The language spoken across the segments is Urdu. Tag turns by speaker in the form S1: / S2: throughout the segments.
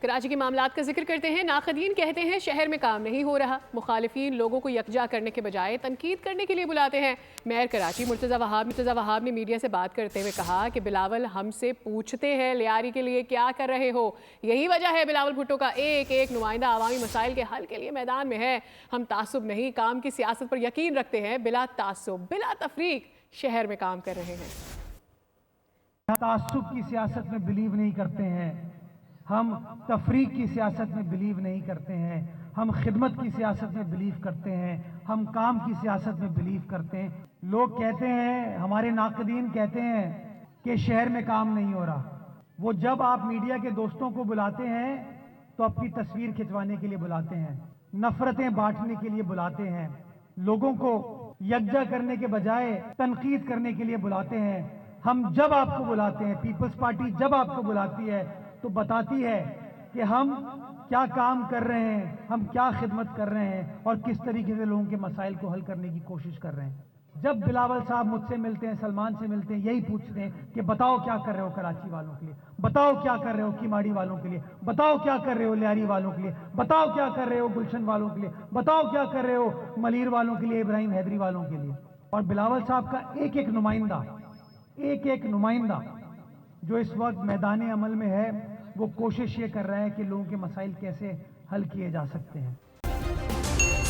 S1: کراچی کے معاملات کا ذکر کرتے ہیں۔ ناقدین کہتے ہیں شہر میں کام نہیں ہو رہا، مخالفین لوگوں کو یکجا کرنے کے بجائے تنقید کرنے کے لیے بلاتے ہیں۔ میئر کراچی مرتضی وہاب نے میڈیا سے بات کرتے ہوئے کہا کہ بلاول ہم سے پوچھتے ہیں لیاری کے لیے کیا کر رہے ہو، یہی وجہ ہے بلاول بھٹو کا ایک نمائندہ عوامی مسائل کے حل کے لیے میدان میں ہے۔ ہم تعصب نہیں، کام کی سیاست پر یقین رکھتے ہیں، بلا تعصب بلا تفریق شہر میں کام کر رہے ہیں۔
S2: تعصب کی سیاست میں بلیو نہیں کرتے ہیں، ہم تفریق کی سیاست میں بلیو نہیں کرتے ہیں، ہم خدمت کی سیاست میں بلیو کرتے ہیں، ہم کام کی سیاست میں بلیو کرتے ہیں۔ لوگ کہتے ہیں، ہمارے ناقدین کہتے ہیں کہ شہر میں کام نہیں ہو رہا۔ وہ جب آپ میڈیا کے دوستوں کو بلاتے ہیں تو اپنی تصویر کھنچوانے کے لیے بلاتے ہیں، نفرتیں بانٹنے کے لیے بلاتے ہیں، لوگوں کو یکجا کرنے کے بجائے تنقید کرنے کے لیے بلاتے ہیں۔ ہم جب آپ کو بلاتے ہیں، پیپلز پارٹی جب آپ کو بلاتی ہے تو بتاتی ہے کہ ہم کیا کام کر رہے ہیں، ہم کیا خدمت کر رہے ہیں اور کس طریقے سے لوگوں کے مسائل کو حل کرنے کی کوشش کر رہے ہیں۔ جب بلاول صاحب مجھ سے ملتے ہیں، سلمان سے ملتے ہیں، یہی پوچھتے ہیں کہ بتاؤ کیا کر رہے ہو کراچی والوں کے لیے، بتاؤ کیا کر رہے ہو کیماڑی والوں کے لیے، بتاؤ کیا کر رہے ہو لیاری والوں کے لیے، بتاؤ کیا کر رہے ہو گلشن والوں کے لیے، بتاؤ کیا کر رہے ہو ملیر والوں کے لیے، ابراہیم حیدری والوں کے لیے۔ اور بلاول صاحب کا ایک ایک نمائندہ جو اس وقت میدان عمل میں ہے، وہ کوشش یہ کر رہا ہے کہ لوگوں کے مسائل کیسے حل کیے جا سکتے ہیں۔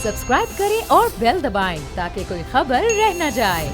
S3: سبسکرائب کریں اور بیل دبائیں تاکہ کوئی خبر رہ نہ جائے۔